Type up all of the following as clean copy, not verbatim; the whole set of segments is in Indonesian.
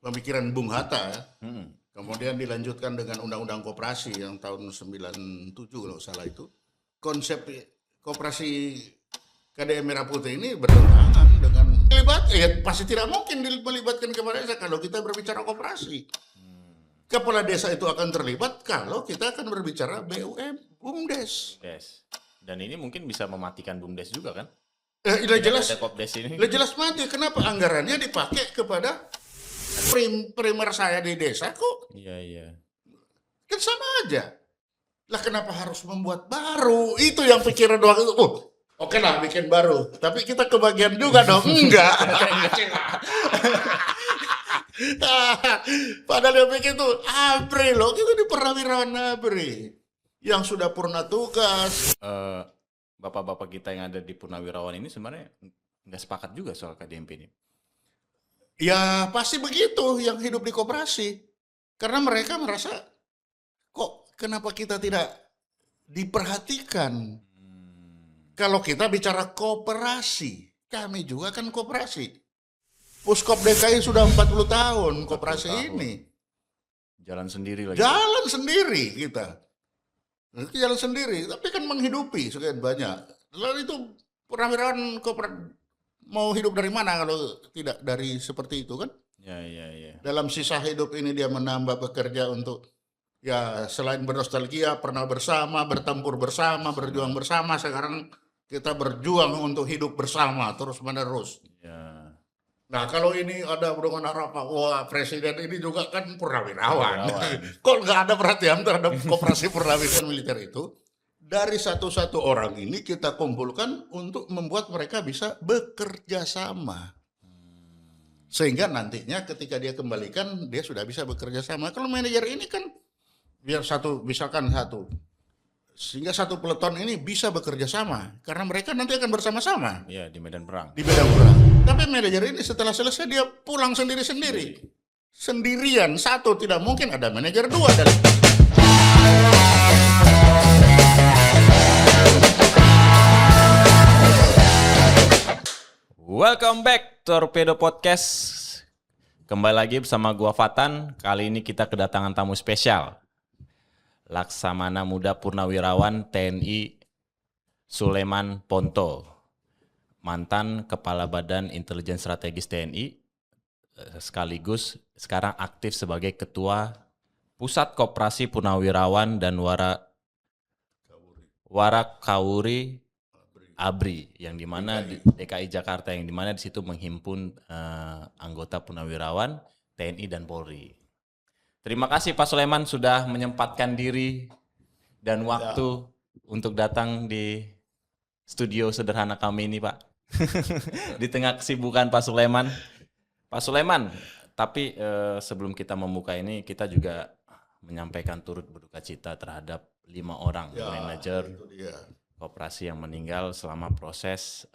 pemikiran Bung Hatta ya. Hmm. Kemudian dilanjutkan dengan Undang-Undang Koperasi yang tahun 97 kalau salah itu. Konsep koperasi KDM Merah Putih ini bertentangan dengan pasti tidak mungkin melibatkan kepala desa kalau kita berbicara koperasi. Kepala desa itu akan terlibat kalau kita akan berbicara BUMDes. Yes. Dan ini mungkin bisa mematikan BUMDes juga kan? Jelas, Ada Kopdes ini. jelas mati. Kenapa anggarannya dipakai kepada primer saya di desa kok? Iya. Kan sama aja. Lah kenapa harus membuat baru? Itu yang pikiran doang itu. Oke lah bikin baru. Tapi kita kebagian juga dong. Enggak. Padahal yang bikin itu ABRI loh. Itu di Purnawirawan ABRI. Yang sudah purna tugas. Bapak-bapak kita yang ada di Purnawirawan ini sebenarnya nggak sepakat juga soal KDMP ini. Ya pasti begitu yang hidup di koperasi. Karena mereka merasa kok kenapa kita tidak diperhatikan. Kalau kita bicara koperasi, kami juga kan koperasi. Puskop DKI sudah 40 tahun koperasi 40 tahun. ini. Jalan sendiri lagi. Jalan sendiri kita. Jalan sendiri, tapi kan menghidupi sekian banyak. Lalu itu Purnawirawan mau hidup dari mana kalau tidak dari seperti itu kan? Ya. Dalam sisa hidup ini dia menambah bekerja untuk ya selain bernostalgia, pernah bersama, bertempur bersama, berjuang bersama. Sekarang kita berjuang untuk hidup bersama terus menerus. Ya. Nah kalau ini ada dengan harapan, wah presiden ini juga kan Purnawirawan. Kok nggak ada perhatian terhadap koperasi Purnawirawan militer itu? Dari satu-satu orang ini kita kumpulkan untuk membuat mereka bisa bekerja sama. Sehingga nantinya ketika dia kembalikan, dia sudah bisa bekerja sama. Kalau manajer ini kan, biar misalkan satu. Sehingga satu peleton ini bisa bekerja sama. Karena mereka nanti akan bersama-sama. Iya, di medan perang. Di medan perang. Tapi manajer ini setelah selesai dia pulang sendiri-sendiri. Sendirian, satu. Tidak mungkin ada manajer dua dari Welcome back Torpedo Podcast. Kembali lagi bersama gua Fatan. Kali ini kita kedatangan tamu spesial. Laksamana Muda Purnawirawan TNI Suleman Ponto, mantan Kepala Badan Intelijen Strategis TNI, sekaligus sekarang aktif sebagai Ketua Pusat Koperasi Purnawirawan dan Warakawuri ABRI, yang dimana di DKI Jakarta, yang dimana di situ menghimpun anggota Purnawirawan TNI dan Polri. Terima kasih Pak Suleman sudah menyempatkan diri dan waktu untuk datang di studio sederhana kami ini, Pak. Di tengah kesibukan Pak Suleman. Pak Suleman, tapi sebelum kita membuka ini, kita juga menyampaikan turut berduka cita terhadap 5 orang manajer koperasi yang meninggal selama proses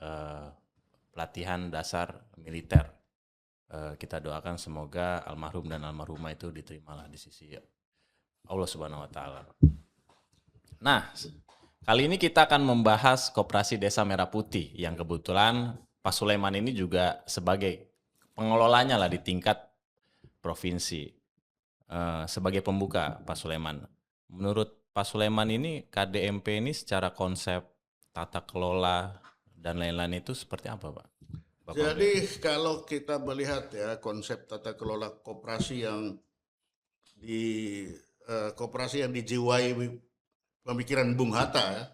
pelatihan dasar militer. Kita doakan semoga almarhum dan almarhumah itu diterimalah di sisi Allah Subhanahu wa Ta'ala. Nah, kali ini kita akan membahas Koperasi Desa Merah Putih yang kebetulan Pak Suleman ini juga sebagai pengelolanya lah di tingkat provinsi. Sebagai pembuka, Pak Suleman, menurut Pak Suleman ini KDMP ini secara konsep tata kelola dan lain-lain itu seperti apa, Pak? Jadi kalau kita melihat ya konsep tata kelola koperasi yang dijiwai pemikiran Bung Hatta ya.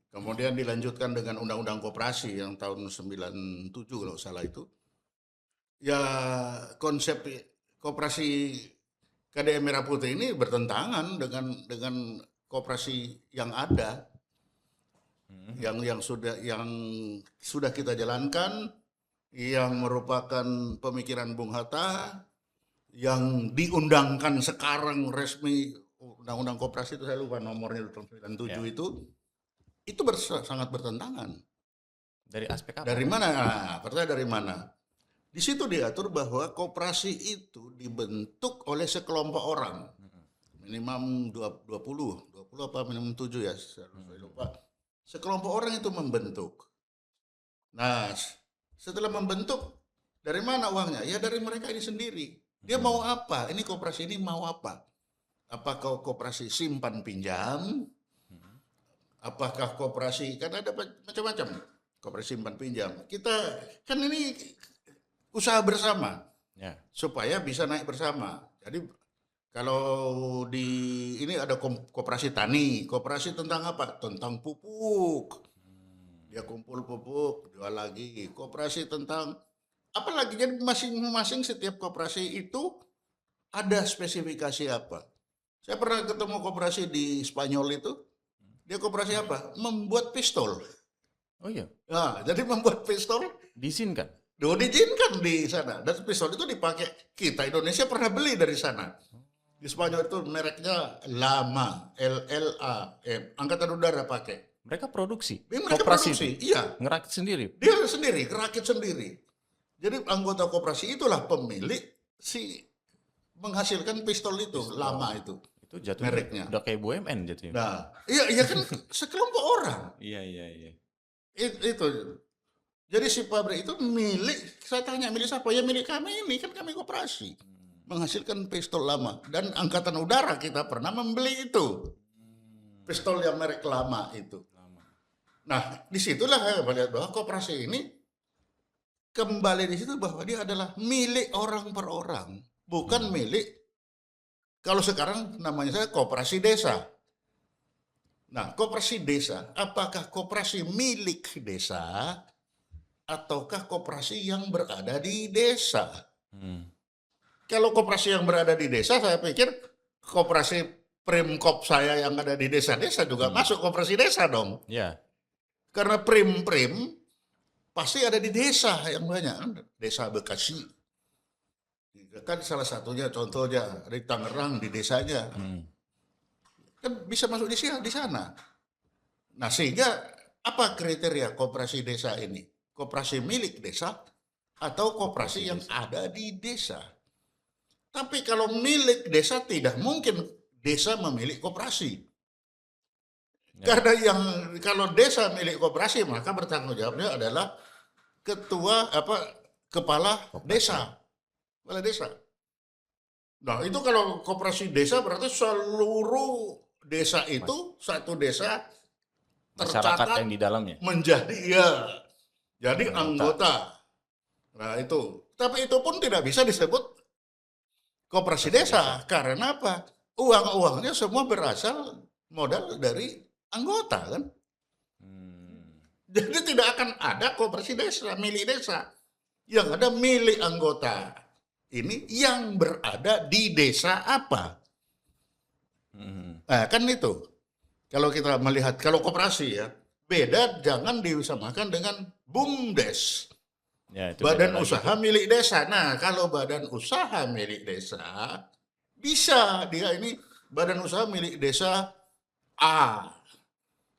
Kemudian dilanjutkan dengan Undang-Undang Koperasi yang tahun 97 kalau salah itu. Ya konsep koperasi KDM Merah Putih ini bertentangan dengan koperasi yang ada. Yang sudah kita jalankan, yang merupakan pemikiran Bung Hatta, yang diundangkan sekarang resmi Undang-Undang Koperasi itu saya lupa nomornya tahun 97 itu sangat bertentangan. Dari aspek apa? Dari mana? Pertanyaan dari mana? Di situ diatur bahwa koperasi itu dibentuk oleh sekelompok orang. Minimum 20 apa minimum 7 ya, saya lupa. Sekelompok orang itu membentuk. Nah, setelah membentuk, dari mana uangnya? Ya dari mereka ini sendiri. Dia mau apa? Ini koperasi ini mau apa? Apakah koperasi simpan pinjam? Apakah koperasi, kan ada macam-macam koperasi simpan pinjam. Kita kan ini usaha bersama Ya. supaya bisa naik bersama. Jadi kalau di ini ada koperasi tani, koperasi tentang apa? Tentang pupuk. Dia kumpul pupuk, jual lagi. Koperasi tentang apalagi, jadi masing-masing setiap koperasi itu ada spesifikasi apa. Saya pernah ketemu koperasi di Spanyol itu, dia koperasi apa? Membuat pistol. Oh iya, Nah, jadi membuat pistol diizinkan. diizinkan di sana. Dan pistol itu dipakai, kita Indonesia pernah beli dari sana. Di Spanyol itu mereknya Lama, LLA, Angkatan Udara pakai. Mereka produksi. Mereka Koperasi produksi, itu. iya. Ngerakit sendiri. Dia sendiri, rakit sendiri. Jadi anggota koperasi itulah pemilik menghasilkan pistol itu, Lama itu. Itu jatuhnya Mereknya. udah kayak BUMN jatuhnya. Nah, iya kan sekelompok orang. Iya. Itu. Jadi si pabrik itu milik, saya tanya milik siapa? Ya milik kami ini, kan kami koperasi. Menghasilkan pistol Lama. Dan Angkatan Udara kita pernah membeli itu. Pistol yang merek Lama itu. Nah, disitulah saya melihat bahwa koperasi ini kembali di situ bahwa dia adalah milik orang per orang. Bukan milik, kalau sekarang namanya saya koperasi desa. Nah, koperasi desa, apakah koperasi milik desa ataukah koperasi yang berada di desa? Kalau koperasi yang berada di desa, saya pikir koperasi Primkop saya yang ada di desa-desa juga masuk koperasi desa dong. Ya. Karena prim pasti ada di desa yang banyak. Desa Bekasi. Kan salah satunya contohnya di Tangerang di desanya. Kan bisa masuk di sana. Nah, sehingga apa kriteria koperasi desa ini? Koperasi milik desa atau koperasi yang ada di desa? Tapi kalau milik desa tidak mungkin desa memilih koperasi. Ya. Karena kalau desa milik koperasi maka bertanggung jawabnya adalah kepala desa. Kepala desa. Nah, itu kalau koperasi desa berarti seluruh desa itu satu desa masyarakat yang di dalamnya menjadi jadi anggota. Nah, itu. Tapi itu pun tidak bisa disebut koperasi desa. Karena apa? Uang-uangnya semua berasal modal dari anggota kan. Jadi tidak akan ada koperasi desa, milik desa. Yang ada milik anggota. Ini yang berada di desa apa? Nah, kan itu. Kalau kita melihat, kalau koperasi ya, beda, jangan disamakan dengan BUMDes. Ya, itu badan usaha milik desa. Nah, kalau badan usaha milik desa, bisa dia ini badan usaha milik desa A.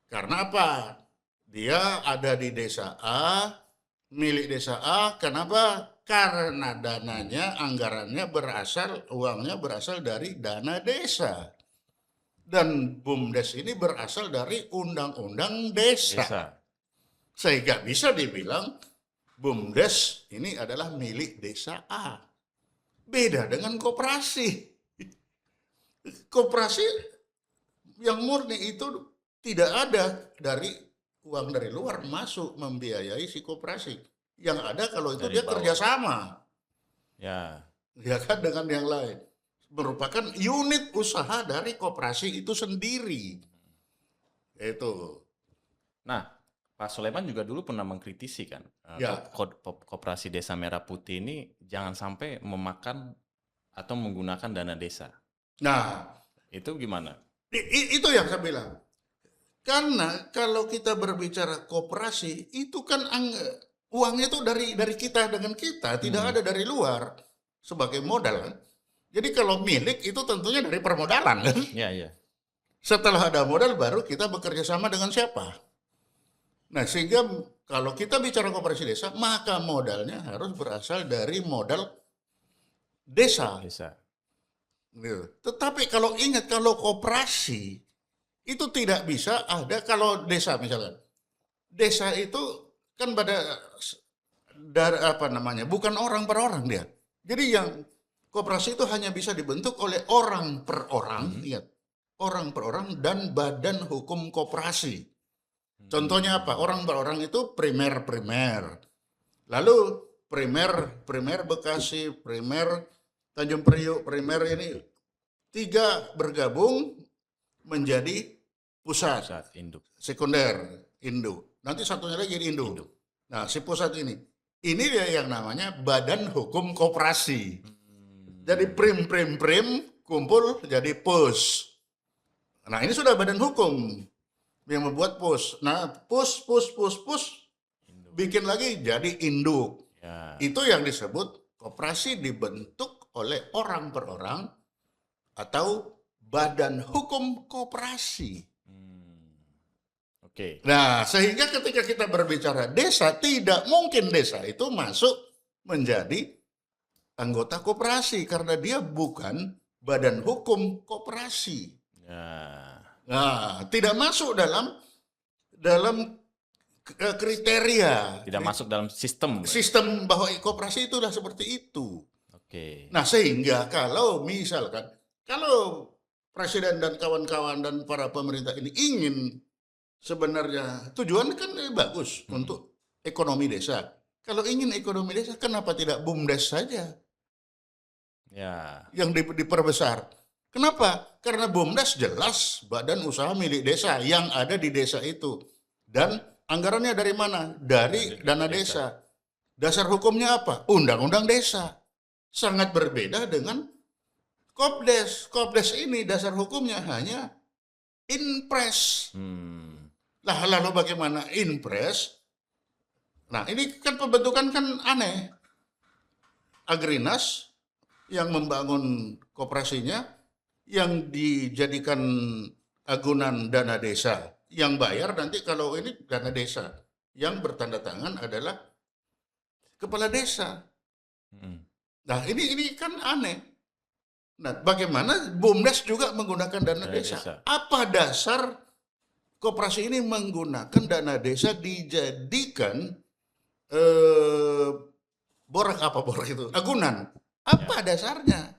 Karena apa? Dia ada di desa A, milik desa A. Kenapa? Karena dananya, anggarannya uangnya berasal dari dana desa. Dan BUMDes ini berasal dari undang-undang desa. Sehingga bisa dibilang BUMDes ini adalah milik desa A. Beda dengan koperasi. Koperasi yang murni itu tidak ada dari uang dari luar masuk membiayai si koperasi. Yang ada kalau itu dari dia bawah. Kerjasama. Ya kan dengan yang lain. Merupakan unit usaha dari koperasi itu sendiri. Itu. Nah, Pak Soleman juga dulu pernah mengkritisi kan, koperasi Desa Merah Putih ini jangan sampai memakan atau menggunakan dana desa. Nah, itu gimana? Itu yang saya bilang. Karena kalau kita berbicara koperasi, itu kan uangnya itu dari kita dengan kita, tidak ada dari luar sebagai modal. Jadi kalau milik itu tentunya dari permodalan kan? Iya. Setelah ada modal baru kita bekerja sama dengan siapa? Nah, sehingga kalau kita bicara koperasi desa, maka modalnya harus berasal dari modal desa. Tetapi kalau ingat, kalau koperasi itu tidak bisa ada kalau desa misalkan. Desa itu kan bukan orang per orang dia. Jadi yang koperasi itu hanya bisa dibentuk oleh orang per orang, ingat, orang per orang dan badan hukum koperasi. Contohnya apa? Orang per orang itu primer. Lalu primer Bekasi, primer Tanjung Priok, primer ini 3 bergabung menjadi pusat, induk. sekunder, induk. Nanti satunya lagi jadi induk. Nah, si pusat ini dia yang namanya Badan Hukum Koperasi. Jadi prim kumpul jadi pus. Nah, ini sudah badan hukum yang membuat pus. Nah, pus bikin lagi jadi induk. Ya. Itu yang disebut koperasi dibentuk oleh orang per orang atau badan hukum koperasi. Oke. Nah, sehingga ketika kita berbicara desa, tidak mungkin desa itu masuk menjadi anggota koperasi karena dia bukan badan hukum koperasi. Ya. Nah, tidak masuk dalam kriteria. Tidak masuk dalam sistem. Sistem bahwa koperasi itu sudah seperti itu. Oke. Nah, sehingga kalau misalkan, kalau presiden dan kawan-kawan dan para pemerintah ini ingin sebenarnya tujuan kan bagus untuk ekonomi desa. Kalau ingin ekonomi desa, kenapa tidak BUMDes saja Ya. yang diperbesar? Kenapa? Karena BUMDes jelas badan usaha milik desa yang ada di desa itu. Dan anggarannya dari mana? Dari dana desa. Dasar hukumnya apa? Undang-undang desa. Sangat berbeda dengan Kopdes. Kopdes ini dasar hukumnya hanya Inpres. Lah, lalu bagaimana Inpres? Nah, ini kan pembentukan kan aneh. Agrinas yang membangun koperasinya, yang dijadikan agunan dana desa, yang bayar nanti kalau ini dana desa, yang bertanda tangan adalah kepala desa. Nah, ini kan aneh. Nah, bagaimana BUMDes juga menggunakan dana desa? Apa dasar koperasi ini menggunakan dana desa dijadikan borak itu? Agunan. Apa dasarnya?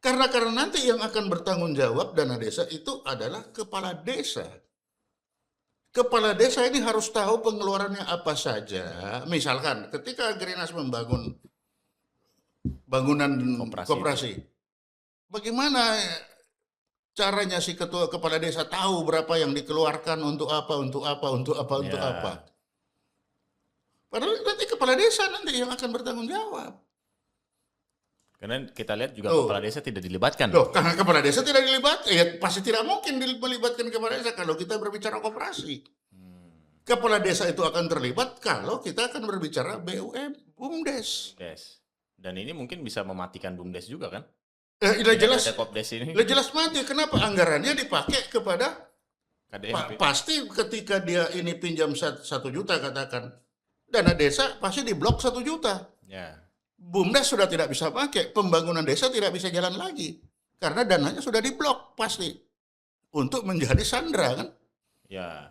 Karena nanti yang akan bertanggung jawab dana desa itu adalah kepala desa. Kepala desa ini harus tahu pengeluarannya apa saja. Misalkan ketika Agrinas membangun bangunan koperasi, bagaimana caranya si kepala desa tahu berapa yang dikeluarkan untuk apa? Padahal nanti kepala desa nanti yang akan bertanggung jawab. Karena kita lihat juga kepala desa tidak dilibatkan. Karena kepala desa tidak dilibatkan, ya pasti tidak mungkin melibatkan kepala desa kalau kita berbicara koperasi. Kepala desa itu akan terlibat kalau kita akan berbicara BUMDes. Dan ini mungkin bisa mematikan BUMDes juga kan? Jelas. Ada Kopdes ini. Jelas mati. Kenapa? Anggarannya dipakai kepada KDMP. Pasti ketika dia ini pinjam 1 juta katakan, dana desa pasti diblok 1 juta. Ya. BUMDes sudah tidak bisa pakai, pembangunan desa tidak bisa jalan lagi karena dananya sudah diblok pasti untuk menjadi sandra kan? Ya.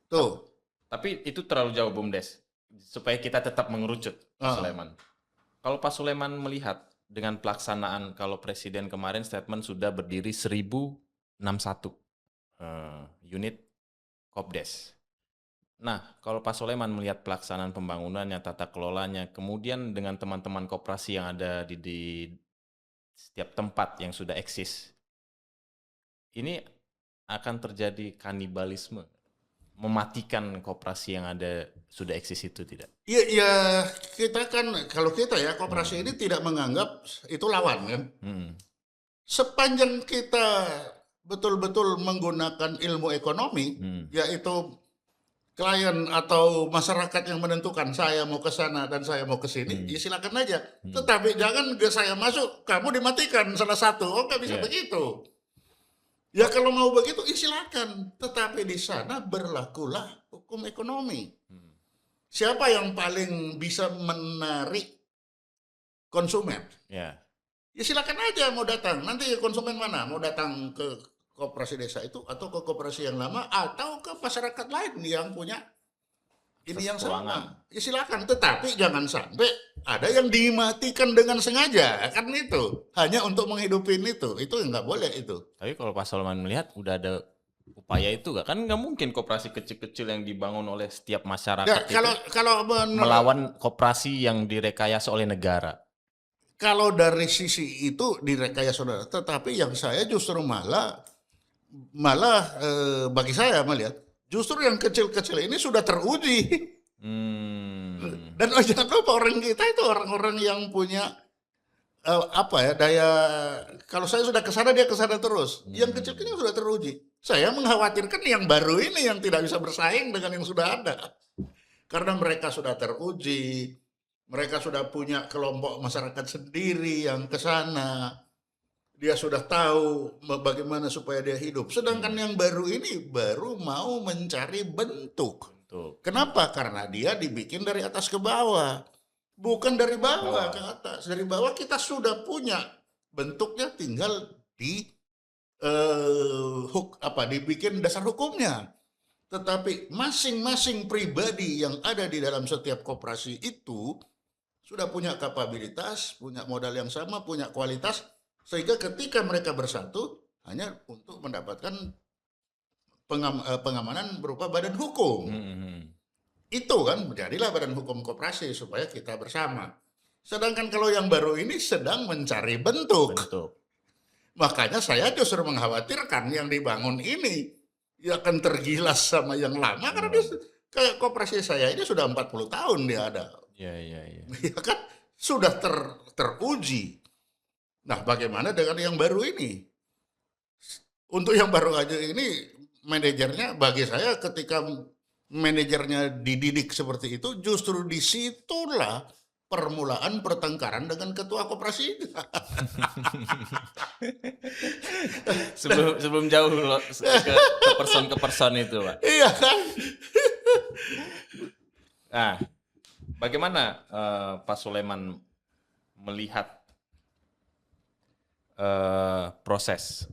Tuh. Tapi itu terlalu jauh BUMDes supaya kita tetap mengerucut, Pak Sulaiman. Kalau Pak Sulaiman melihat dengan pelaksanaan, kalau Presiden kemarin statement sudah berdiri 1061 unit Kopdes. Nah, kalau Pak Sulaiman melihat pelaksanaan pembangunannya, tata kelolanya, kemudian dengan teman-teman koperasi yang ada di setiap tempat yang sudah eksis, ini akan terjadi kanibalisme, mematikan koperasi yang ada sudah eksis itu tidak? Ya kita kan, kalau kita ya koperasi ini tidak menganggap itu lawan kan. Sepanjang kita betul-betul menggunakan ilmu ekonomi, yaitu klien atau masyarakat yang menentukan saya mau ke sana dan saya mau ke sini, ya silakan aja. Tetapi jangan saya masuk, kamu dimatikan salah satu. Nggak bisa begitu. Ya kalau mau begitu, ya silakan. Tetapi di sana berlakulah hukum ekonomi. Siapa yang paling bisa menarik konsumen? Ya silakan aja mau datang. Nanti konsumen mana? Mau datang ke koperasi desa itu atau ke koperasi yang lama atau ke masyarakat lain yang punya ini yang keuangan. sama. Ya silakan, tetapi jangan sampai ada yang dimatikan dengan sengaja, kan itu. Hanya untuk menghidupin itu nggak boleh itu. Tapi kalau Pak Soleman melihat udah ada upaya itu gak? Kan nggak mungkin koperasi kecil-kecil yang dibangun oleh setiap masyarakat Ya, itu kalau melawan koperasi yang direkayasa oleh negara. kalau dari sisi itu direkayasa saudara, tetapi yang saya justru malah bagi saya melihat justru yang kecil-kecil ini sudah teruji. Dan jangan lupa orang kita itu orang-orang yang punya daya, kalau saya sudah kesana dia kesana terus. Yang kecil-kecil sudah teruji. Saya mengkhawatirkan yang baru ini yang tidak bisa bersaing dengan yang sudah ada. Karena mereka sudah teruji, mereka sudah punya kelompok masyarakat sendiri yang kesana. Dia sudah tahu bagaimana supaya dia hidup. Sedangkan yang baru ini baru mau mencari bentuk. Kenapa? Karena dia dibikin dari atas ke bawah. Bukan dari bawah ke atas. Dari bawah kita sudah punya bentuknya, tinggal dibikin dasar hukumnya. Tetapi masing-masing pribadi yang ada di dalam setiap koperasi itu sudah punya kapabilitas, punya modal yang sama, punya kualitas, sehingga ketika mereka bersatu hanya untuk mendapatkan pengamanan berupa badan hukum. Itu kan menjadilah badan hukum koperasi supaya kita bersama. Sedangkan kalau yang baru ini sedang mencari bentuk. Makanya saya justru mengkhawatirkan yang dibangun ini ya akan tergilas sama yang lama, karena dia kayak koperasi saya ini sudah 40 tahun dia ada. Iya. Ya kan sudah teruji. Nah, bagaimana dengan yang baru ini? Untuk yang baru aja ini manajernya, bagi saya ketika manajernya dididik seperti itu, justru disitulah permulaan pertengkaran dengan ketua koperasi. sebelum jauh ke person itu, Pak. Iya kan? Nah, bagaimana Pak Soleman melihat proses?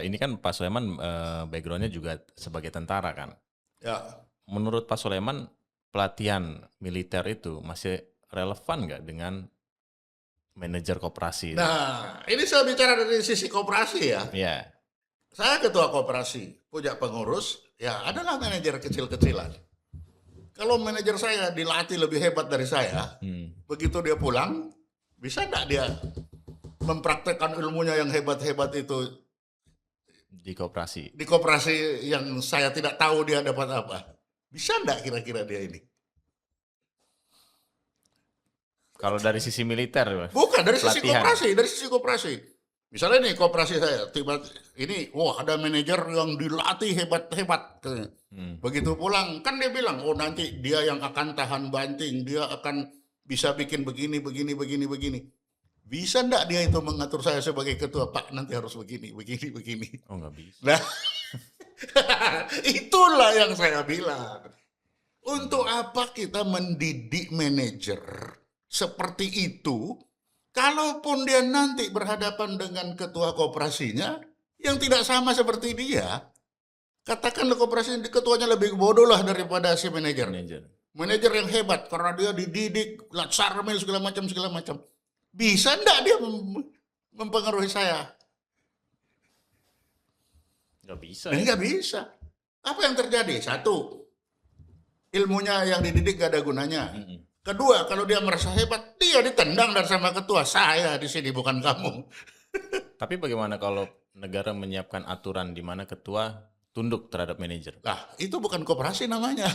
Ini kan Pak Soleman backgroundnya juga sebagai tentara kan? Ya. Menurut Pak Soleman, pelatihan militer itu masih relevan nggak dengan manajer koperasi? Nah, ini saya bicara dari sisi koperasi ya. Iya. Saya ketua koperasi, punya pengurus, ya adalah manajer kecil-kecilan. Kalau manajer saya dilatih lebih hebat dari saya, begitu dia pulang, bisa enggak dia mempraktekkan ilmunya yang hebat-hebat itu di koperasi? Di koperasi yang saya tidak tahu dia dapat apa. Bisa enggak kira-kira dia ini? Kalau dari sisi militer, bukan dari sisi koperasi, dari sisi koperasi. Misalnya nih koperasi saya, ini, ada manajer yang dilatih hebat-hebat. Begitu pulang, kan dia bilang, nanti dia yang akan tahan banting, dia akan bisa bikin begini. Bisa enggak dia itu mengatur saya sebagai ketua, Pak, nanti harus begini. Oh, nggak bisa. Nah, itulah yang saya bilang. Untuk apa kita mendidik manajer seperti itu, kalaupun dia nanti berhadapan dengan ketua koperasinya yang tidak sama seperti dia, katakanlah koperasi ketuanya lebih bodoh lah daripada si manajer. Manajer yang hebat karena dia dididik, latsarmil segala macam. Bisa enggak dia mempengaruhi saya? Nggak bisa. Apa yang terjadi? Satu, ilmunya yang dididik gak ada gunanya. Kedua, kalau dia merasa hebat, dia ditendang dan sama ketua. Saya di sini, bukan kamu. Tapi bagaimana kalau negara menyiapkan aturan di mana ketua tunduk terhadap manajer? Lah, itu bukan koperasi namanya.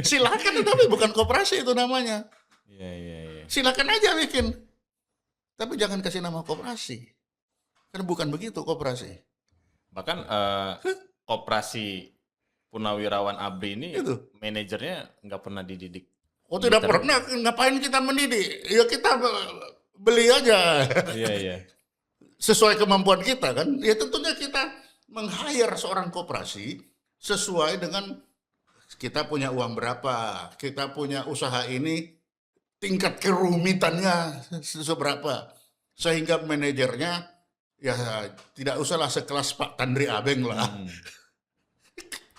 Silakan, tapi bukan koperasi itu namanya. Iya. Silakan aja bikin. Tapi jangan kasih nama koperasi. Karena bukan begitu koperasi. Bahkan koperasi Purnawirawan ABRI ini manajernya nggak pernah dididik. Oh, tidak pernah. Ngapain kita mendidik? Ya kita beli aja. Iya. Sesuai kemampuan kita kan. Ya tentunya kita meng-hire seorang koperasi sesuai dengan kita punya uang berapa, kita punya usaha ini tingkat kerumitannya seberapa, sehingga manajernya ya tidak usahlah sekelas Pak Tandri Abeng lah.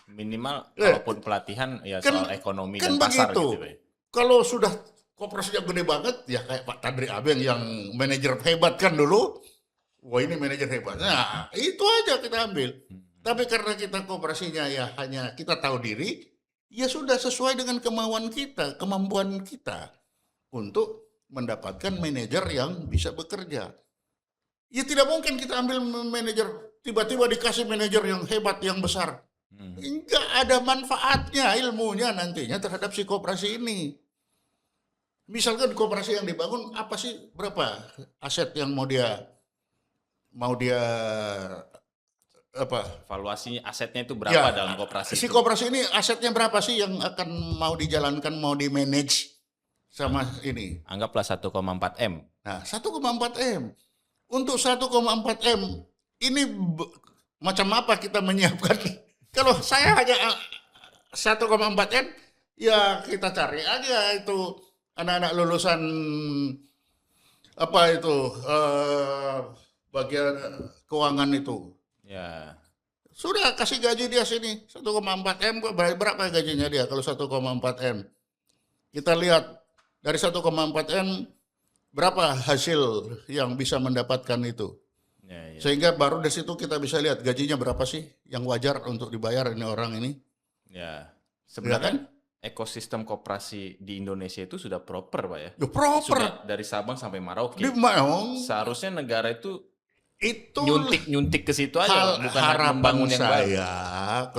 Minimal kalaupun pelatihan ya soal ekonomi kan dan pasar begitu. gitu, Pak. Kalau sudah koperasinya gede banget, ya kayak Pak Tadri Abeng yang manajer hebat kan dulu. Wah ini manajer hebat. Nah itu aja kita ambil. Tapi karena kita kooperasinya ya hanya kita tahu diri, ya sudah sesuai dengan kemauan kita, kemampuan kita untuk mendapatkan manajer yang bisa bekerja. Ya tidak mungkin kita ambil manajer, tiba-tiba dikasih manajer yang hebat, yang besar. Enggak ada manfaatnya ilmunya nantinya terhadap si kooperasi ini. Misalkan kooperasi yang dibangun apa sih, berapa aset yang mau dia apa? Valuasinya asetnya itu berapa dalam koperasi Si itu? kooperasi ini asetnya berapa sih yang akan mau dijalankan, mau di manage sama ini? Anggaplah 1,4 M. Nah, 1,4 M. Untuk 1,4 M ini macam apa kita menyiapkan? Kalau saya hanya 1,4 M, ya kita cari aja itu anak-anak lulusan apa itu bagian keuangan itu. Ya. Sudah kasih gaji dia sini 1,4 M, berapa gajinya dia kalau 1,4 M? Kita lihat dari 1,4 M berapa hasil yang bisa mendapatkan itu. Ya. Sehingga baru dari situ kita bisa lihat gajinya berapa sih yang wajar untuk dibayar ini orang ini. Ya. Sebenarnya kan? ekosistem koperasi di Indonesia itu sudah proper, Pak ya. Ya proper. Sudah dari Sabang sampai Merauke. Seharusnya negara itu nyuntik ke situ aja, bukan membangun yang baru. Saya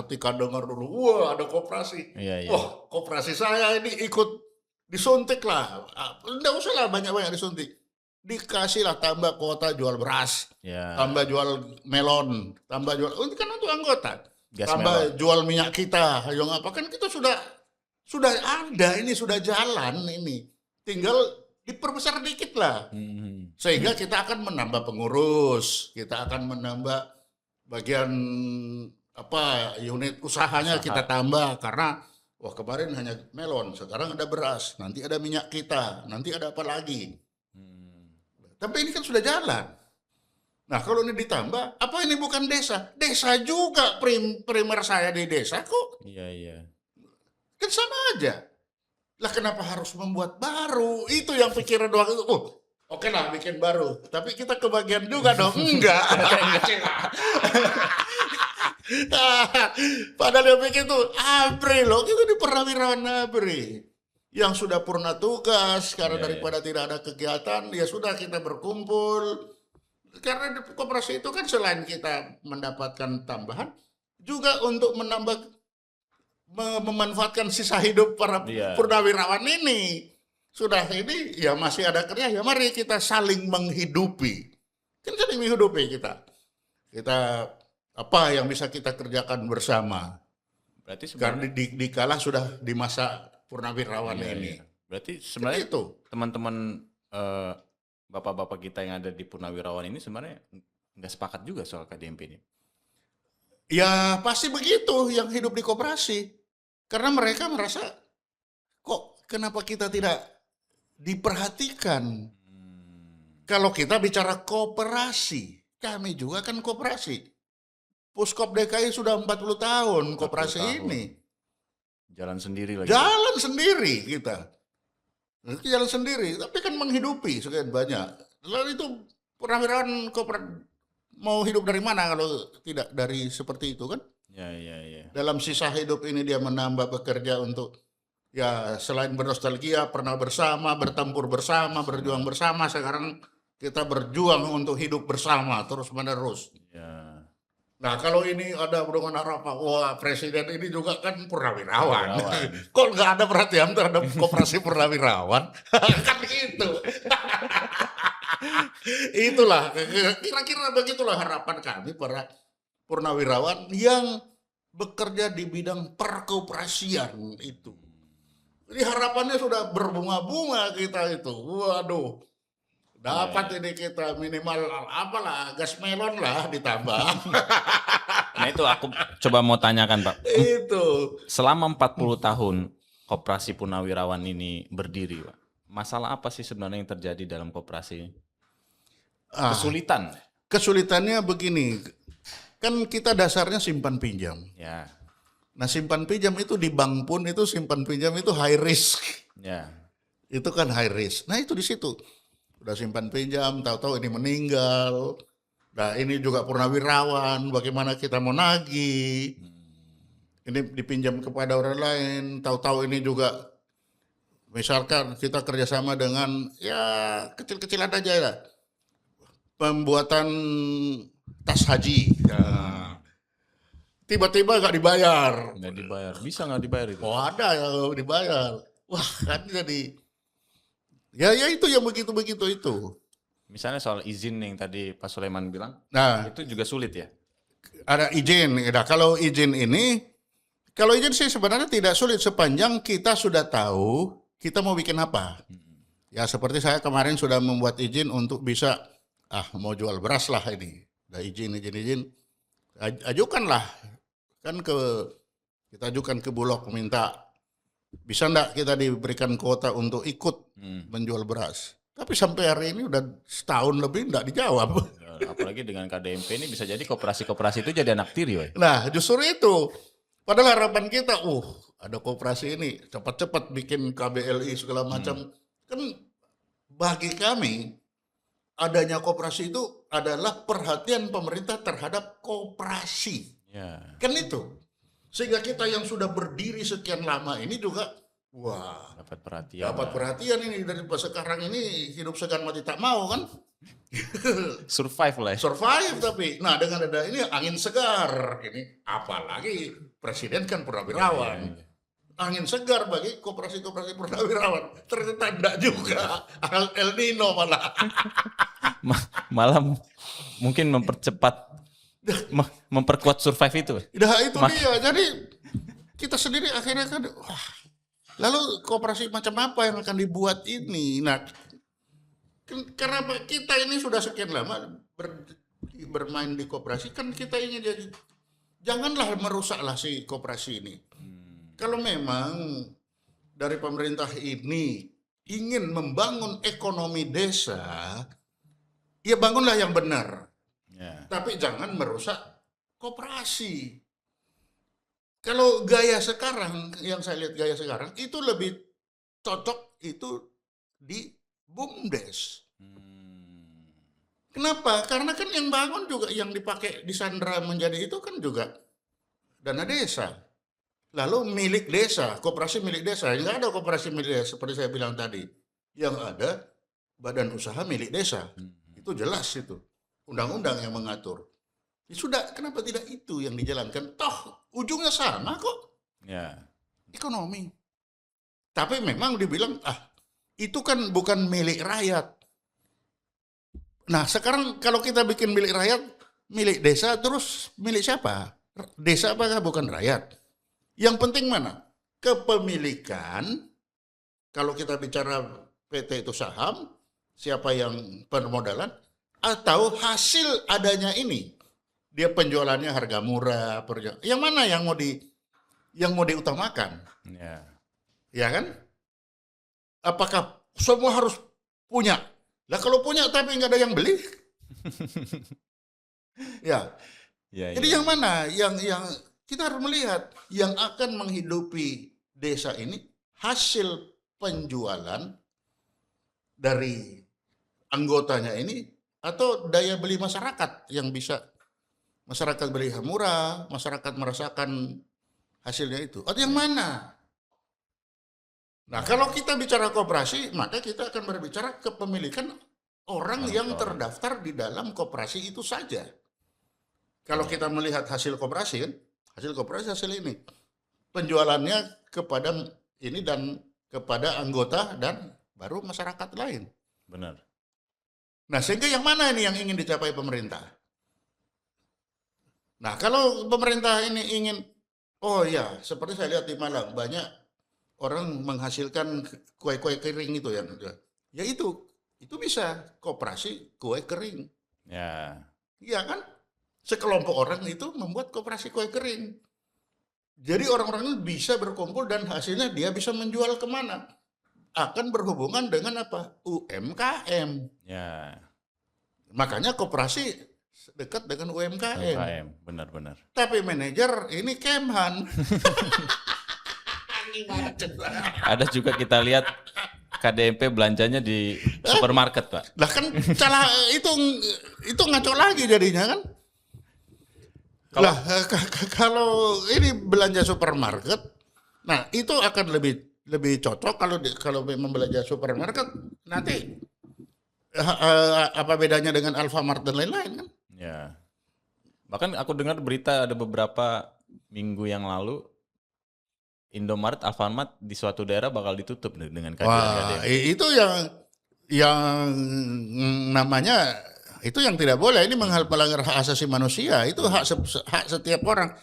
ketika dengar dulu, wah ada koperasi. Iya. Wah koperasi saya ini ikut disuntik lah. Nggak usah lah banyak-banyak disuntik. Dikasih lah tambah kuota jual beras, tambah jual melon, tambah jual, ini kan untuk anggota. Tambah jual minyak kita, yang apa kan kita sudah ada ini, sudah jalan ini. Tinggal diperbesar dikit lah. Sehingga kita akan menambah pengurus, kita akan menambah bagian apa unit usahanya kita tambah karena wah kemarin hanya melon, sekarang ada beras, nanti ada minyak kita, nanti ada apa lagi. Tapi ini kan sudah jalan. Nah kalau ini ditambah, apa ini bukan desa? Desa juga primer saya di desa kok. Iya. Kan sama aja. Lah kenapa harus membuat baru? Itu yang pikiran doang itu. Oke lah bikin baru. Tapi kita kebagian juga dong. Enggak. Padahal yang bikin itu ABRI loh. Itu di Purnawirawan ABRI. Yang sudah purna tugas. Karena daripada tidak ada kegiatan. Ya sudah kita berkumpul. Karena di koperasi itu kan selain kita mendapatkan tambahan. Juga untuk memanfaatkan sisa hidup para purnawirawan ini. Sudah ini ya masih ada kerja, ya mari kita saling menghidupi. Kan saling menghidupi kita. Kita apa yang bisa kita kerjakan bersama. Berarti karena dikala sudah di masa purnawirawan ini. Berarti sebenarnya itu teman-teman bapak-bapak kita yang ada di purnawirawan ini sebenarnya nggak sepakat juga soal KDMP ini. Ya pasti begitu yang hidup di koperasi. Karena mereka merasa kok kenapa kita tidak diperhatikan. Kalau kita bicara koperasi, kami juga kan koperasi. Puskop DKI sudah 40 tahun koperasi ini. Jalan sendiri lagi. Jalan sendiri kita. Jalan sendiri, tapi kan menghidupi sekian banyak. Lalu itu purnawirawan mau hidup dari mana kalau tidak dari seperti itu kan? Ya. Dalam sisa hidup ini dia menambah bekerja untuk ya selain bernostalgia, pernah bersama, bertempur bersama, berjuang bersama. Sekarang kita berjuang untuk hidup bersama terus menerus. Ya. Nah kalau ini ada dengan harapan, wah presiden ini juga kan purnawirawan. Kok nggak ada perhatian terhadap koperasi purnawirawan? Kan gitu. Itulah kira-kira begitulah harapan kami para purnawirawan yang bekerja di bidang perkoperasian itu. Jadi harapannya sudah berbunga-bunga kita itu. Waduh. Dapat ini kita minimal apalah gas melon lah ditambah. Nah itu aku coba mau tanyakan Pak. Itu. Selama 40 tahun koperasi purnawirawan ini berdiri Pak. Masalah apa sih sebenarnya yang terjadi dalam koperasi ini? Kesulitan? Kesulitannya begini. Kan kita dasarnya simpan pinjam. Ya. Nah simpan pinjam itu di bank pun itu simpan pinjam itu high risk. Ya. Itu kan high risk. Nah itu di situ. Udah simpan pinjam, tahu-tahu ini meninggal. Nah ini juga purnawirawan, bagaimana kita mau nagih. Ini dipinjam kepada orang lain, tahu-tahu ini juga misalkan kita kerjasama dengan ya kecil-kecilan aja ya. Pembuatan tas haji. Ya. Tiba-tiba nggak dibayar. Nggak dibayar. Bisa nggak dibayar itu? Oh ada yang dibayar. Wah kan jadi ya itu yang begitu-begitu itu. Misalnya soal izin yang tadi Pak Sulaiman bilang, Nah itu juga sulit ya? ada izin. Nah, kalau izin sih sebenarnya tidak sulit sepanjang kita sudah tahu kita mau bikin apa. Ya seperti saya kemarin sudah membuat izin untuk bisa mau jual beras lah ini. Udah izin. Ajukanlah kan kita ajukan ke Bulog minta bisa enggak kita diberikan kuota untuk ikut menjual beras. Tapi sampai hari ini udah setahun lebih enggak dijawab. Ya, apalagi dengan KDMP ini bisa jadi koperasi-koperasi itu jadi anak tiri, woy. Nah justru itu. Padahal harapan kita, ada koperasi ini cepat-cepat bikin KBLI segala macam. Kan bagi kami adanya koperasi itu adalah perhatian pemerintah terhadap koperasi. Ya. Kan itu. Sehingga kita yang sudah berdiri sekian lama ini juga Dapat perhatian. dapat perhatian ini dari sekarang ini hidup segan mati tak mau kan. Survive lah ya. Survive tapi. Nah dengan ada ini angin segar ini apalagi presiden kan purnawirawan. Angin segar bagi koperasi-koperasi purnawirawan. Ternyata tidak juga. El Nino malah. Malah mungkin memperkuat survive itu. Nah itu dia. Jadi kita sendiri akhirnya kan lalu koperasi macam apa yang akan dibuat ini? Nah karena kita ini sudah sekian lama bermain di koperasi kan kita ingin jadi janganlah merusaklah si koperasi ini. Kalau memang dari pemerintah ini ingin membangun ekonomi desa, ya bangunlah yang benar. Ya. Tapi jangan merusak koperasi. Kalau gaya sekarang, yang saya lihat gaya sekarang, itu lebih cocok itu di BUMDes. Kenapa? Karena kan yang bangun juga, yang dipakai di Sandra menjadi itu kan juga dana desa. Lalu milik desa, koperasi milik desa. Nggak ada koperasi milik desa, seperti saya bilang tadi. Yang ada badan usaha milik desa. Itu jelas itu. Undang-undang yang mengatur. Ya sudah, kenapa tidak itu yang dijalankan? Toh, ujungnya sama kok. Ya. Ekonomi. Tapi memang dibilang, itu kan bukan milik rakyat. Nah, sekarang kalau kita bikin milik rakyat, milik desa, terus milik siapa? Desa apakah bukan rakyat? Yang penting mana? Kepemilikan, kalau kita bicara PT itu saham, siapa yang permodalan, atau hasil adanya ini. Dia penjualannya harga murah, yang mana yang mau diutamakan? Ya. Ya kan? Apakah semua harus punya? Lah kalau punya tapi nggak ada yang beli? Ya. Jadi yang mana? Yang kita harus melihat yang akan menghidupi desa ini hasil penjualan dari anggotanya ini atau daya beli masyarakat yang bisa masyarakat beli murah, masyarakat merasakan hasilnya itu. Atau yang mana? Nah, kalau kita bicara koperasi, maka kita akan berbicara kepemilikan orang yang terdaftar di dalam koperasi itu saja. Kalau kita melihat hasil koperasi kan, hasil ini. Penjualannya kepada ini dan kepada anggota dan baru masyarakat lain. Benar. Nah, sehingga yang mana ini yang ingin dicapai pemerintah? Nah, kalau pemerintah ini ingin, seperti saya lihat di Malang, banyak orang menghasilkan kue-kue kering itu yang, ya itu bisa koperasi kue kering. Ya. Iya kan? Sekelompok orang itu membuat koperasi kue kering. Jadi orang-orang ini bisa berkumpul dan hasilnya dia bisa menjual kemana? Akan berhubungan dengan apa? UMKM. Ya. Makanya koperasi dekat dengan UMKM. UMKM, benar-benar. Tapi manajer ini Kemhan. Gimana coba? Ada juga kita lihat KDMP belanjanya di supermarket, Pak. Lah kan salah itu ngaco lagi jadinya kan. Lah kalau ini belanja supermarket, nah itu akan lebih cocok kalau memang belanja supermarket nanti apa bedanya dengan Alfamart dan lain-lain kan? Ya. Bahkan aku dengar berita ada beberapa minggu yang lalu Indomaret, Alfamart di suatu daerah bakal ditutup dengan kehadiran Wah, KDMP. itu yang namanya itu yang tidak boleh. Ini melanggar hak asasi manusia. Itu hak setiap orang.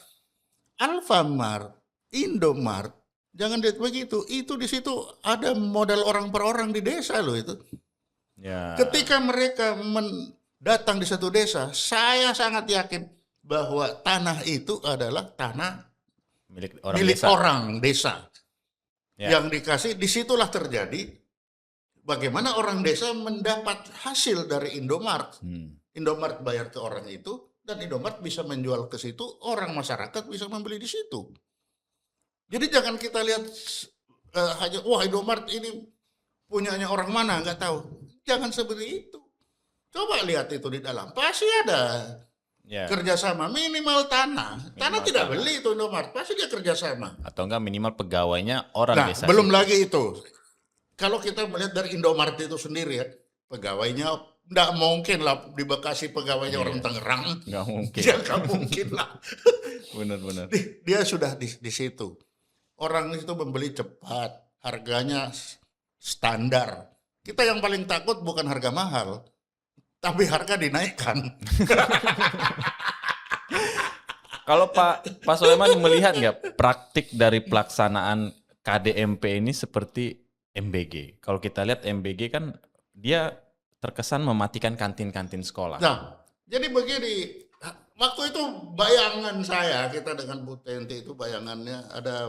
Alfamart, Indomart, jangan lihat begitu. Itu di situ ada modal orang per orang di desa loh itu. Ya. Ketika mereka datang di satu desa, saya sangat yakin bahwa tanah itu adalah tanah Milik orang milik desa. orang desa. Ya. Yang dikasih, disitulah terjadi bagaimana orang desa mendapat hasil dari Indomart. Indomart bayar ke orang itu, dan Indomart bisa menjual ke situ, orang masyarakat bisa membeli di situ. Jadi jangan kita lihat hanya, wah Indomart ini punyanya orang mana, nggak tahu. Jangan seperti itu. Coba lihat itu di dalam, pasti ada. Ya. Kerjasama minimal tanah tidak beli itu Indomart, pasti dia kerjasama. Atau enggak minimal pegawainya orang Nah, desa. belum lagi itu. Kalau kita melihat dari Indomart itu sendiri ya, pegawainya nggak mungkin lah di Bekasi pegawainya orang Tangerang. Nggak mungkin. Dia nggak mungkin lah. Benar-benar. Dia sudah di situ. Orang itu membeli cepat, harganya standar. Kita yang paling takut bukan harga mahal, tapi harga dinaikkan. Kalau Pak Soleman melihat nggak praktik dari pelaksanaan KDMP ini seperti MBG? Kalau kita lihat MBG kan dia terkesan mematikan kantin-kantin sekolah. Nah, jadi begini, waktu itu bayangan saya, kita dengan Bu Tenti itu bayangannya ada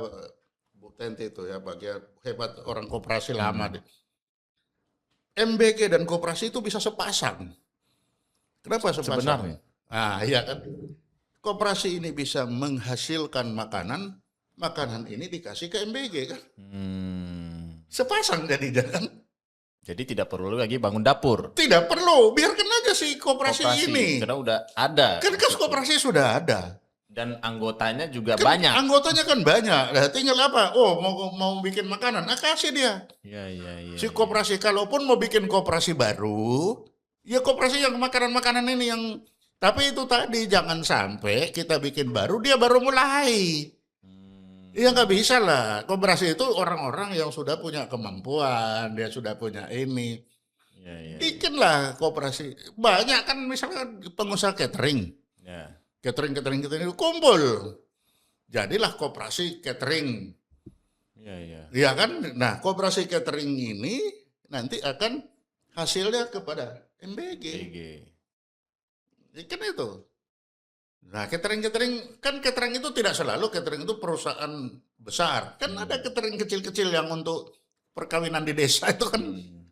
Bu Tenti itu ya, bagian hebat orang koperasi lama deh. MBG dan koperasi itu bisa sepasang. Kenapa sepasang? Sebenarnya. Nah, iya kan. Koperasi ini bisa menghasilkan makanan, makanan ini dikasih ke MBG kan. Sepasang jadi jangan. Jadi tidak perlu lagi bangun dapur. Tidak perlu, biarkan aja si koperasi ini. Karena udah ada. Kan koperasi sudah ada. Dan anggotanya juga Kan banyak. anggotanya kan banyak. Nah, tinggal apa? Oh, mau bikin makanan. Nah, kasih dia. Iya. Si koperasi, kalaupun mau bikin koperasi baru, ya koperasi yang makanan-makanan ini yang, tapi itu tadi jangan sampai kita bikin baru, dia baru mulai. Ya nggak bisa lah. Koperasi itu orang-orang yang sudah punya kemampuan, dia sudah punya ini. Iya. Bikinlah koperasi. Banyak kan misalkan pengusaha catering. Ya. Catering itu kumpul. Jadilah koperasi catering. Iya. Iya kan? Nah, koperasi catering ini nanti akan hasilnya kepada MBG. Kan itu. Nah, catering kan catering itu tidak selalu catering itu perusahaan besar. Kan ada catering kecil-kecil yang untuk perkawinan di desa itu kan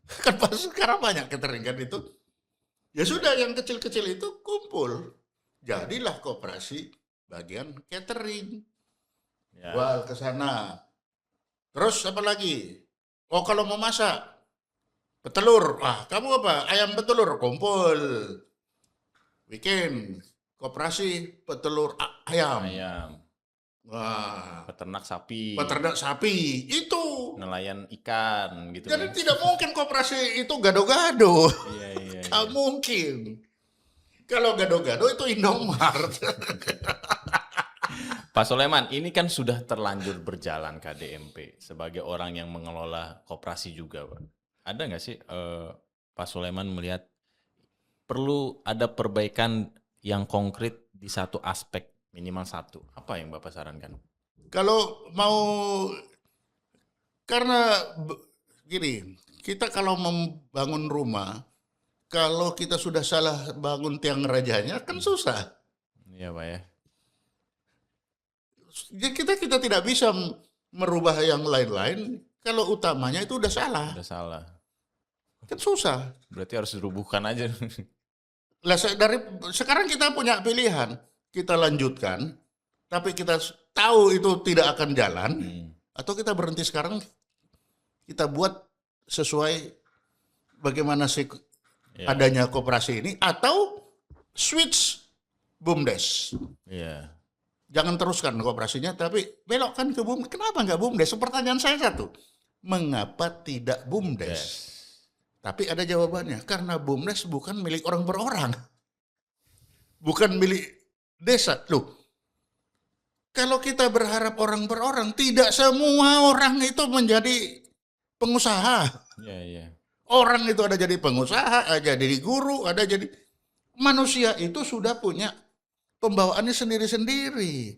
kan pas sekarang banyak catering kan itu. Ya sudah, yang kecil-kecil itu kumpul. Jadilah koperasi bagian catering. Ya. Jual ke sana. Terus apa lagi? Oh, kalau mau masak petelur. Ah, kamu apa? Ayam petelur, kumpul. Bikin koperasi petelur ayam. Wah, Peternak sapi. peternak sapi. Itu. Nelayan ikan gitu. Jadi tidak mungkin koperasi itu gado-gado. Iya. Tidak mungkin. Kalau gado-gado itu Indomart. Pak Soleman, ini kan sudah terlanjur berjalan KDMP sebagai orang yang mengelola koperasi juga, Pak. Ada nggak sih Pak Soleman melihat perlu ada perbaikan yang konkret di satu aspek, minimal satu? Apa yang Bapak sarankan? Kalau mau, karena gini, kita kalau membangun rumah, kalau kita sudah salah bangun tiang rajanya kan susah. Iya, Pak ya. Jadi kita tidak bisa merubah yang lain-lain kalau utamanya itu udah salah. Udah salah. Kan susah. Berarti harus dirubuhkan aja. Sekarang kita punya pilihan, kita lanjutkan, tapi kita tahu itu tidak akan jalan, atau kita berhenti sekarang, kita buat sesuai bagaimana sih adanya koperasi ini, atau switch BUMDes. Jangan teruskan kooperasinya, tapi belokkan ke BUMDes. Kenapa nggak BUMDes? Pertanyaan saya satu, mengapa tidak BUMDes? Tapi ada jawabannya, karena BUMDes bukan milik orang per orang. Bukan milik desa. Loh, kalau kita berharap orang per orang, tidak semua orang itu menjadi pengusaha. Orang itu ada jadi pengusaha, ada jadi guru, ada jadi... Manusia itu sudah punya pembawaannya sendiri-sendiri.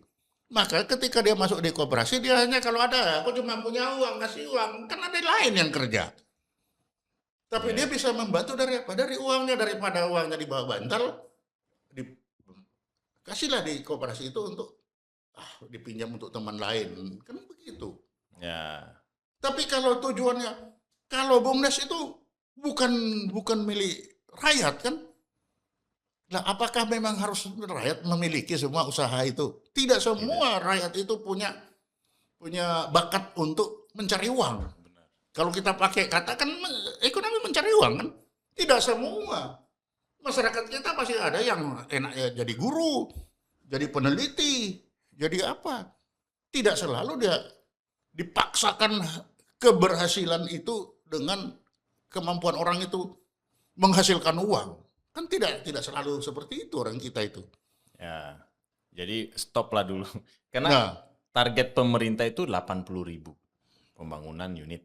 Maka ketika dia masuk di koperasi, dia hanya kalau ada, aku cuma punya uang, kasih uang. Kan ada lain yang kerja. Tapi dia bisa membantu dari apa? Dari uangnya, daripada uangnya dibawa bantal, kasihlah di koperasi itu untuk dipinjam untuk teman lain. Kan begitu. Tapi kalau tujuannya, kalau BUMDes itu bukan milik rakyat kan? Nah, apakah memang harus rakyat memiliki semua usaha itu? Tidak semua rakyat itu punya bakat untuk mencari uang. Kalau kita pakai kata kan ekonomi mencari uang kan? Tidak semua. Masyarakat kita masih ada yang enaknya jadi guru, jadi peneliti, jadi apa. Tidak selalu dia dipaksakan keberhasilan itu dengan kemampuan orang itu menghasilkan uang. Kan tidak selalu seperti itu orang kita itu. Jadi stop lah dulu. Karena target pemerintah itu 80.000 pembangunan unit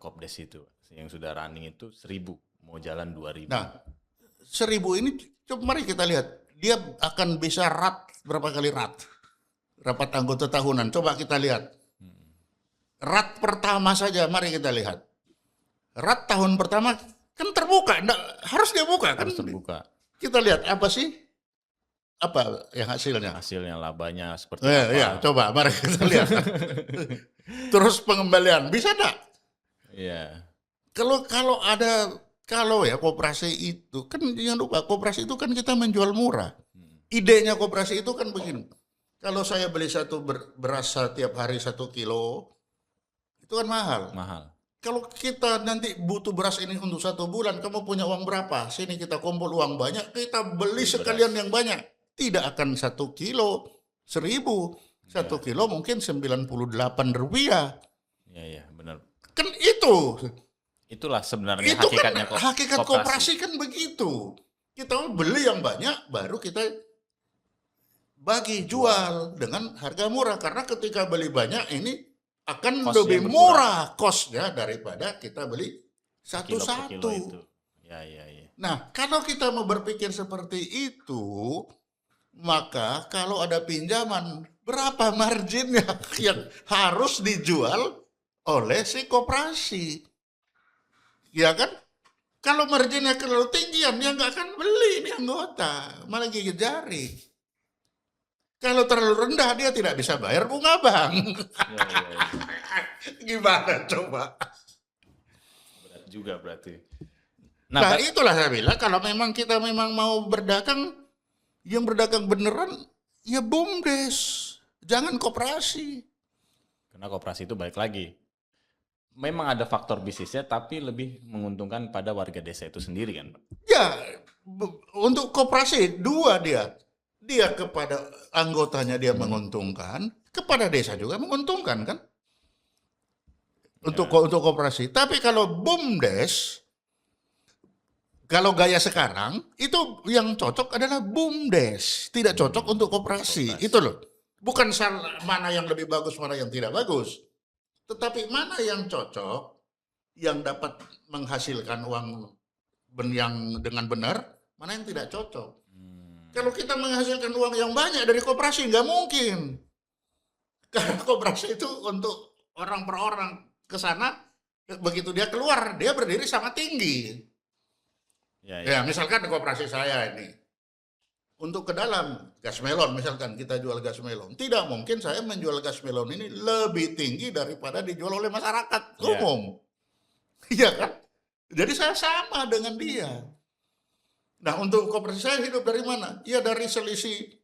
Kopdes itu. Yang sudah running itu 1.000, mau jalan 2.000. Nah, 1.000 ini coba mari kita lihat. Dia akan bisa berapa kali rapat anggota tahunan. Coba kita lihat. Rat pertama saja mari kita lihat. Rat tahun pertama kan terbuka, harus dia buka kan? Harus terbuka. Kita lihat apa sih? Apa yang hasilnya? Hasilnya labanya seperti apa? Ya, coba mari kita lihat. Terus pengembalian bisa enggak? Kalau ya koperasi itu kan jangan lupa koperasi itu kan kita menjual murah. Idenya koperasi itu kan begini. Kalau saya beli satu beras setiap hari 1 kilo itu kan mahal. Kalau kita nanti butuh beras ini untuk 1 bulan, kamu punya uang berapa? Sini kita kumpul uang banyak, kita beli sekalian yang banyak. Tidak akan 1 kilo 1.000. 1 kilo mungkin 98 rupiah. Benar. Kan itulah sebenarnya itu hakikatnya kan hakikat koperasi kan begitu. Kita beli yang banyak baru kita jual dengan harga murah, karena ketika beli banyak ini akan lebih murah kosnya daripada kita beli satu-satu. Nah, kalau kita mau berpikir seperti itu, maka kalau ada pinjaman, berapa marginnya yang harus dijual oleh si koperasi? Ya kan? Kalau marginnya terlalu tinggi, dia nggak akan beli ini anggota, malah gigit jari. Kalau terlalu rendah, dia tidak bisa bayar bunga bank. Gimana coba? Berat juga berarti. Nah, itulah saya bilang, kalau memang kita mau berdagang, yang berdagang beneran, ya BUMDes. Jangan koperasi. Karena koperasi itu balik lagi. Memang ada faktor bisnisnya, tapi lebih menguntungkan pada warga desa itu sendiri kan, Pak? Ya, untuk koperasi dua dia. Dia kepada anggotanya dia menguntungkan, kepada desa juga menguntungkan kan? Untuk koperasi. Tapi kalau BUMDes, kalau gaya sekarang, itu yang cocok adalah BUMDes. Tidak cocok untuk koperasi. Itu loh. Bukan mana yang lebih bagus, mana yang tidak bagus. Tetapi mana yang cocok, yang dapat menghasilkan uang yang dengan benar, mana yang tidak cocok. Kalau kita menghasilkan uang yang banyak dari koperasi, nggak mungkin. Karena koperasi itu untuk orang per orang. Ke sana, begitu dia keluar, dia berdiri sama tinggi. Ya, misalkan koperasi saya ini. Untuk ke dalam, gas melon misalkan, kita jual gas melon. Tidak mungkin saya menjual gas melon ini lebih tinggi daripada dijual oleh masyarakat umum. Iya kan? Jadi saya sama dengan dia. Nah, untuk koperasi saya hidup dari mana? Ya dari selisih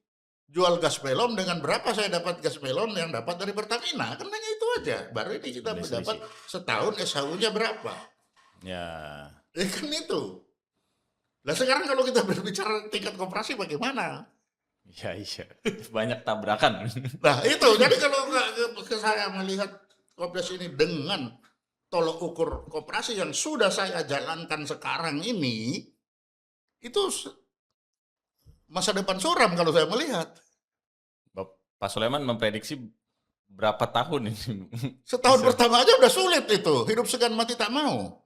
jual gas melon dengan berapa saya dapat gas melon yang dapat dari Pertamina. Kan hanya itu aja. Baru ini kita Selisih. mendapat setahun SHU-nya berapa. Ya. Kan itu. Nah sekarang kalau kita berbicara tingkat koperasi bagaimana? Ya iya. Banyak tabrakan. Nah itu, jadi kalau saya melihat koperasi ini dengan tolok ukur koperasi yang sudah saya jalankan sekarang ini, itu masa depan suram kalau saya melihat. Pak Sulaiman memprediksi berapa tahun ini? Setahun pertama aja udah sulit itu, hidup segan mati tak mau.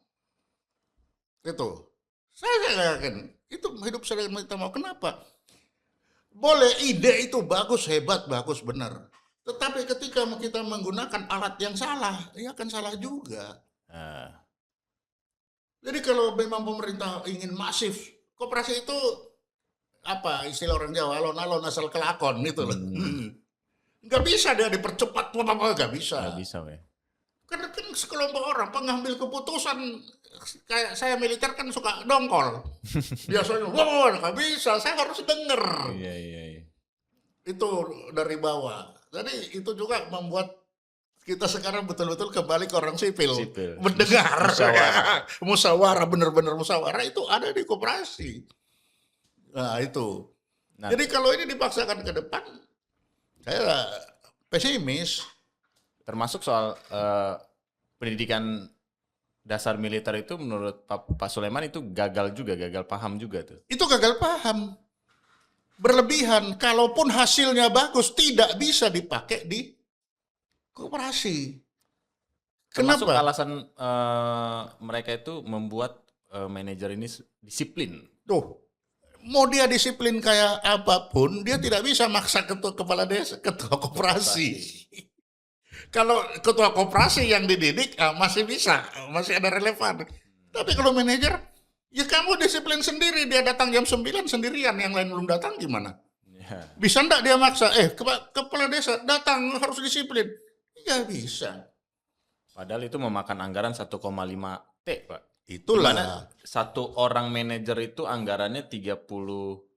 Itu, saya yakin, itu hidup segan mati tak mau. Kenapa? Boleh ide itu bagus, hebat, bagus, benar. Tetapi ketika kita menggunakan alat yang salah, ya akan salah juga. Jadi kalau memang pemerintah ingin masif, koperasi itu apa istilah orang Jawa, alon-alon asal kelakon gitu loh. Nggak bisa dia dipercepat, nggak bisa. Nggak bisa, weh. Karena kan sekelompok orang pengambil keputusan, kayak saya militer kan suka dongkol. Biasanya, wah nggak bisa, saya harus denger. Iya. Itu dari bawah. Jadi itu juga membuat kita sekarang betul-betul kembali ke orang sipil. Mendengar. Musyawarah, benar-benar musyawarah itu ada di koperasi. Nah itu. Nah, jadi kalau ini dipaksakan ke depan, saya pesimis. Termasuk soal pendidikan dasar militer itu menurut Pak Sulaiman itu gagal paham juga tuh. Itu gagal paham. Berlebihan, kalaupun hasilnya bagus tidak bisa dipakai di koperasi. Termasuk Kenapa? alasan mereka itu membuat manajer ini disiplin. Tuh. Mau dia disiplin kayak apapun, dia tidak bisa maksa kepala desa, ketua koperasi. Kalau ketua koperasi yang dididik masih bisa, masih ada relevan. Tapi kalau manajer, ya kamu disiplin sendiri, dia datang jam 9 sendirian, yang lain belum datang gimana? Ya. Bisa enggak dia maksa, kepala desa datang harus disiplin? Ya bisa. Padahal itu memakan anggaran 1,5 T, Pak. Itulah. Dimana satu orang manajer itu anggarannya 30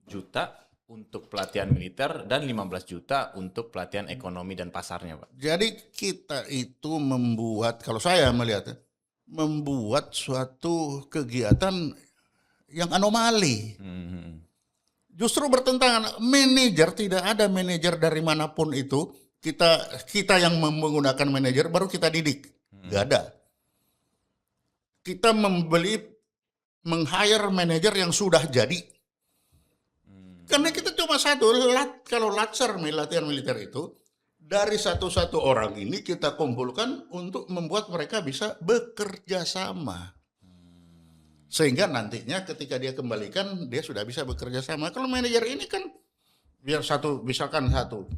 juta untuk pelatihan militer dan 15 juta untuk pelatihan ekonomi dan pasarnya, Pak. Jadi kita itu membuat, kalau saya melihatnya, membuat suatu kegiatan yang anomali. Justru bertentangan. Manajer, tidak ada manajer dari manapun itu. Kita yang menggunakan manajer baru kita didik. Gak ada. Kita meng-hire manajer yang sudah jadi. Karena kita cuma satu, kalau latsar latihan militer itu, dari satu-satu orang ini kita kumpulkan untuk membuat mereka bisa bekerja sama. Sehingga nantinya ketika dia kembalikan, dia sudah bisa bekerja sama. Kalau manajer ini kan, biar misalkan satu.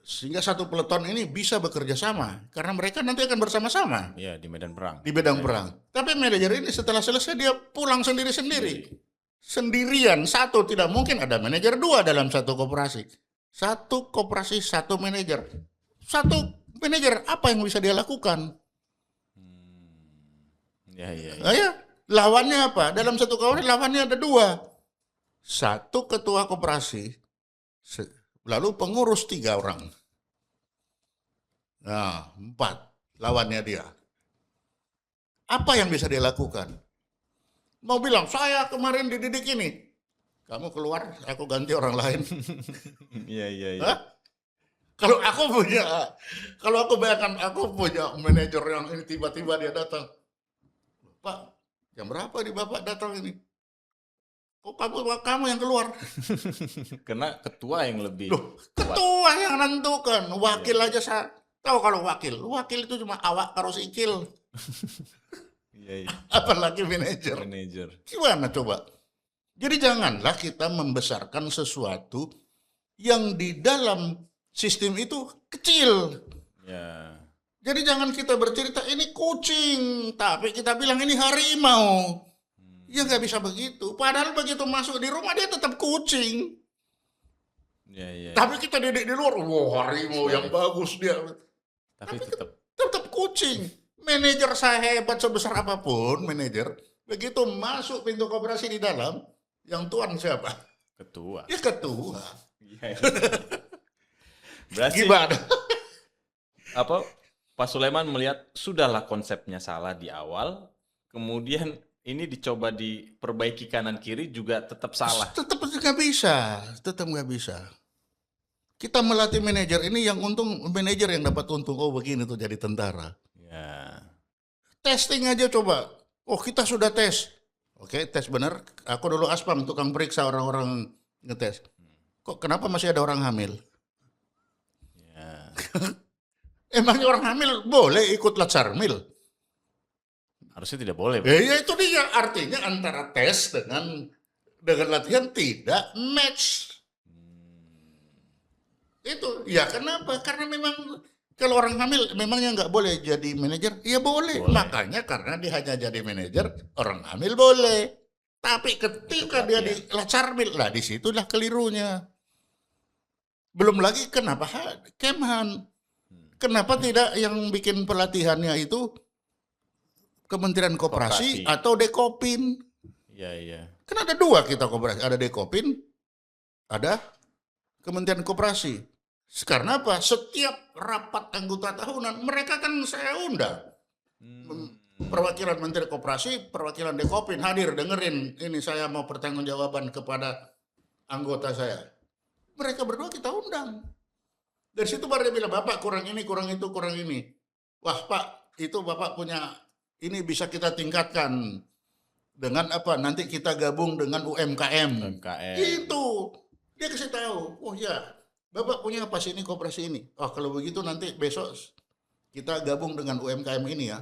Sehingga satu peleton ini bisa bekerja sama. Karena mereka nanti akan bersama-sama. Iya, di medan perang. Di medan perang. Tapi manajer ini setelah selesai dia pulang sendiri-sendiri. Sendirian, satu. Tidak mungkin ada manajer dua dalam satu koperasi. Satu koperasi, satu manajer. Satu manajer, apa yang bisa dia lakukan? Ya. Lawannya apa? Dalam satu koperasi lawannya ada dua. Satu ketua koperasi, lalu pengurus 3 orang. Nah, 4 lawannya dia. Apa yang bisa dia lakukan? Mau bilang, saya kemarin dididik ini. Kamu keluar, aku ganti orang lain. Iya. Kalau aku bayangkan, aku punya manajer yang ini tiba-tiba dia datang. Pak, jam berapa nih Bapak datang ini? Kok kamu yang keluar? Karena ketua yang lebih. Loh, ketua yang nentukan. Wakil aja saya tahu kalau wakil itu cuma awak karo sikil. Iya. Apalagi manajer. Gimana coba? Jadi janganlah kita membesarkan sesuatu yang di dalam sistem itu kecil. Ya. Jadi jangan kita bercerita ini kucing, tapi kita bilang ini harimau. Ya nggak bisa begitu. Padahal begitu masuk di rumah dia tetap kucing. Ya. Tapi kita didik di luar, wah harimau yang bagus dia. Tapi tetap kucing. Manajer saya hebat sebesar apapun, manajer begitu masuk pintu koperasi di dalam, Yang tuan siapa? Ketua. Ya ketua. Iya. Berarti Gimana? apa Pak Sulaiman melihat sudahlah konsepnya salah di awal, kemudian ini dicoba diperbaiki kanan kiri juga tetap salah. Tetap nggak bisa, tetap nggak bisa. Kita melatih manajer ini yang untung manajer yang dapat untung. Oh begini tuh jadi tentara. Ya. Testing aja coba. Oh kita sudah tes. Oke tes benar. Aku dulu aspam tukang periksa orang-orang ngetes. Kok kenapa masih ada orang hamil? Ya. Emangnya orang hamil boleh ikut latsarmil? Harusnya tidak boleh, Pak. Ya itu dia artinya antara tes dengan latihan tidak match. Itu ya kenapa? Karena memang kalau orang hamil memangnya nggak boleh jadi manajer? Ya boleh. Makanya karena dia hanya jadi manajer, orang hamil boleh. Tapi ketika dia di latsarmil, lah disitulah kelirunya. Belum lagi kenapa Kemhan? Kenapa tidak yang bikin pelatihannya itu Kementerian Koperasi atau Dekopin? Iya. Kan ada dua kita koperasi, ada Dekopin, ada Kementerian Koperasi. Karena apa? Setiap rapat anggota tahunan mereka kan saya undang. Perwakilan Menteri Koperasi, perwakilan Dekopin hadir dengerin. Ini saya mau pertanggungjawaban kepada anggota saya. Mereka berdua kita undang. Dari situ baru dia bilang, Bapak kurang ini, kurang itu, kurang ini. Wah Pak, itu Bapak punya ini bisa kita tingkatkan dengan apa? Nanti kita gabung dengan UMKM. Itu dia kasih tahu. Oh ya, Bapak punya apa sih ini koperasi ini? Oh kalau begitu nanti besok kita gabung dengan UMKM ini ya.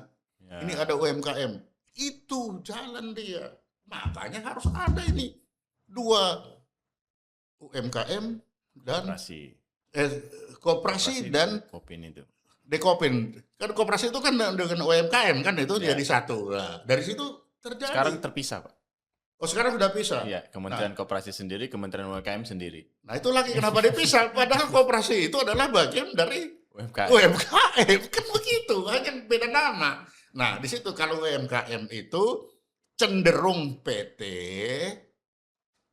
Ini ada UMKM. Itu jalan dia. Makanya harus ada ini dua UMKM dan koperasi dan Kopin itu. Dekopin. Kan koperasi itu kan dengan UMKM kan itu jadi satu. Nah, dari situ terjadi. Sekarang terpisah, Pak. Oh, sekarang sudah pisah. Iya, Kementerian Koperasi sendiri, Kementerian UMKM sendiri. Nah, itu lagi kenapa dipisah? Padahal koperasi itu adalah bagian dari UMKM. Kan begitu, hanya beda nama. Nah, di situ kalau UMKM itu cenderung PT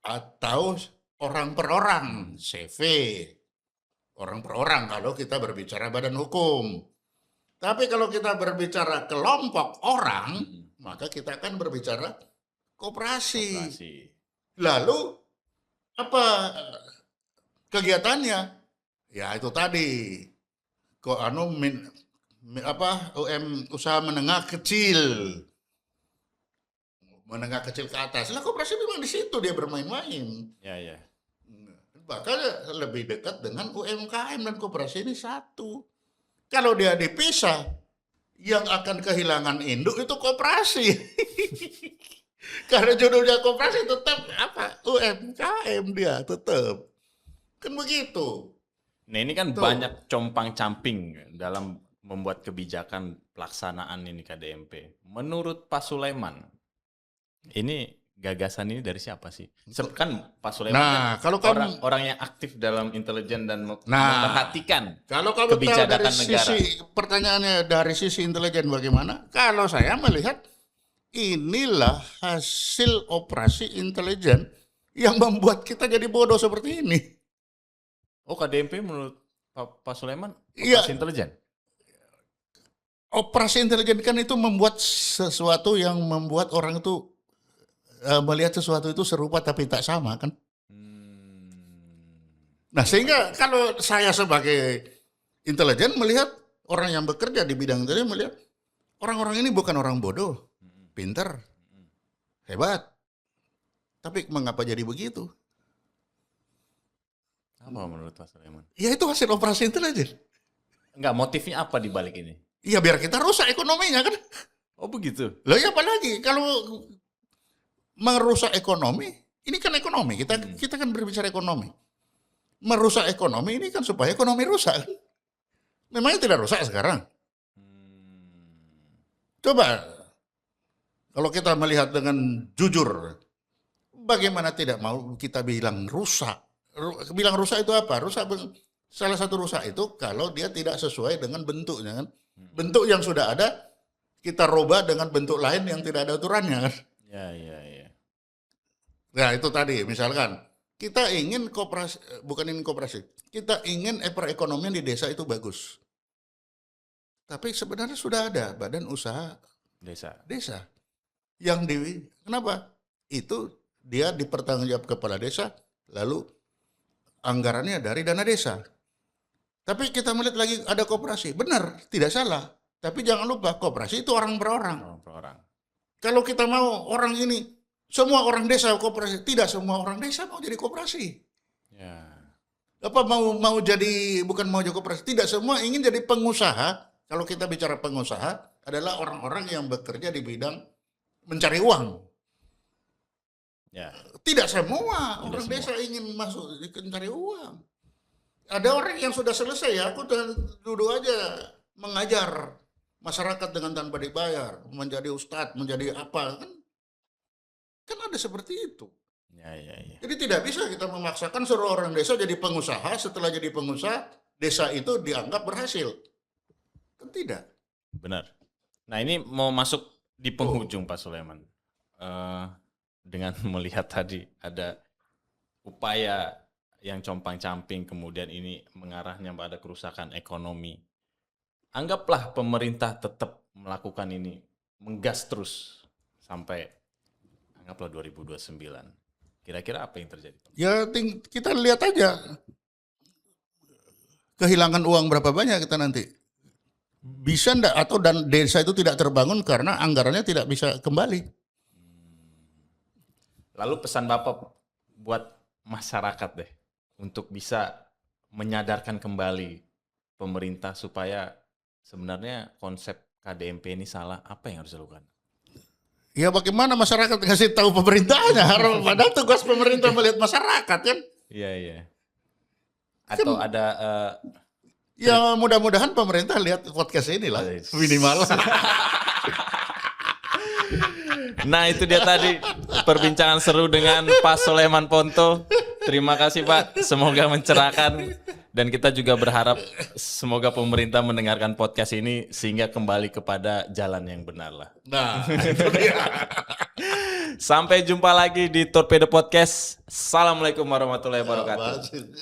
atau orang per orang, CV. Orang per orang kalau kita berbicara badan hukum. Tapi kalau kita berbicara kelompok orang, maka kita akan berbicara koperasi. Lalu apa kegiatannya? Ya itu tadi. Usaha menengah kecil. Menengah kecil ke atas. Lah koperasi memang di situ dia bermain-main. Ya. Bahkan lebih dekat dengan UMKM dan koperasi ini satu. Kalau dia dipisah, yang akan kehilangan induk itu koperasi. Karena judulnya koperasi tetap apa? UMKM dia tetap. Kan begitu. Nah ini kan banyak compang-camping dalam membuat kebijakan pelaksanaan ini KDMP. Menurut Pak Sulaiman, ini gagasan ini dari siapa sih? Kan Pak Sulaiman kan orang yang aktif dalam intelijen dan memperhatikan kalau kamu kebijakan tahu dari negara. Pertanyaannya dari sisi intelijen bagaimana? Kalau saya melihat inilah hasil operasi intelijen yang membuat kita jadi bodoh seperti ini. Oh KDMP menurut Pak Sulaiman operasi intelijen? Operasi intelijen kan itu membuat sesuatu yang membuat orang itu melihat sesuatu itu serupa tapi tak sama kan. Nah sehingga kalau saya sebagai intelijen melihat orang yang bekerja di bidang intelijen melihat orang-orang ini bukan orang bodoh, pintar, hebat. Tapi mengapa jadi begitu? Apa menurut Pak Sulaiman? Ya itu hasil operasi intelijen. Enggak, motifnya apa di balik ini? Iya biar kita rusak ekonominya kan. Oh begitu? Loh ya apalagi kalau merusak ekonomi, ini kan ekonomi, kita kan berbicara ekonomi. Merusak ekonomi ini kan supaya ekonomi rusak. Memangnya tidak rusak sekarang? Coba, kalau kita melihat dengan jujur, bagaimana tidak mau kita bilang rusak? Bilang rusak itu apa? Salah satu rusak itu kalau dia tidak sesuai dengan bentuknya kan. Bentuk yang sudah ada, kita rubah dengan bentuk lain yang tidak ada aturannya kan. Ya. Nah itu tadi, misalkan kita ingin koperasi, bukan ingin koperasi, kita ingin perekonomian di desa itu bagus. Tapi sebenarnya sudah ada badan usaha desa yang kenapa? Itu dia dipertanggungjawab kepala desa, lalu anggarannya dari dana desa. Tapi kita melihat lagi ada koperasi, benar, tidak salah. Tapi jangan lupa koperasi itu orang per orang. Kalau kita mau orang ini semua orang desa koperasi, tidak semua orang desa mau jadi koperasi. Ya. Apa mau jadi bukan mau jadi koperasi, tidak semua ingin jadi pengusaha. Kalau kita bicara pengusaha adalah orang-orang yang bekerja di bidang mencari uang. Ya. Tidak semua orang desa ingin masuk mencari uang. Ada orang yang sudah selesai, ya aku duduk aja mengajar masyarakat dengan tanpa dibayar, menjadi ustadz, menjadi apa kan ada seperti itu. Ya. Jadi tidak bisa kita memaksakan suruh orang desa jadi pengusaha, setelah jadi pengusaha desa itu dianggap berhasil. Kan tidak. Benar. Nah ini mau masuk di penghujung Pak Sulaiman. Dengan melihat tadi ada upaya yang compang-camping kemudian ini mengarahnya pada kerusakan ekonomi. Anggaplah pemerintah tetap melakukan ini, menggas terus sampai anggaplah 2029. Kira-kira apa yang terjadi? Ya kita lihat aja kehilangan uang berapa banyak kita nanti. Bisa enggak atau dan desa itu tidak terbangun karena anggarannya tidak bisa kembali. Lalu pesan Bapak buat masyarakat deh untuk bisa menyadarkan kembali pemerintah supaya sebenarnya konsep KDMP ini salah, apa yang harus dilakukan? Ya bagaimana masyarakat ngasih tahu pemerintahnya? Padahal tugas pemerintah melihat masyarakat kan. Iya. Atau Kan, ada ya mudah-mudahan pemerintah lihat podcast ini lah minimal. Nah itu dia tadi perbincangan seru dengan Pak Sulaiman Ponto. Terima kasih Pak, semoga mencerahkan. Dan kita juga berharap semoga pemerintah mendengarkan podcast ini sehingga kembali kepada jalan yang benar lah. Nah itu dia. Sampai jumpa lagi di Torpedo Podcast. Assalamualaikum warahmatullahi wabarakatuh.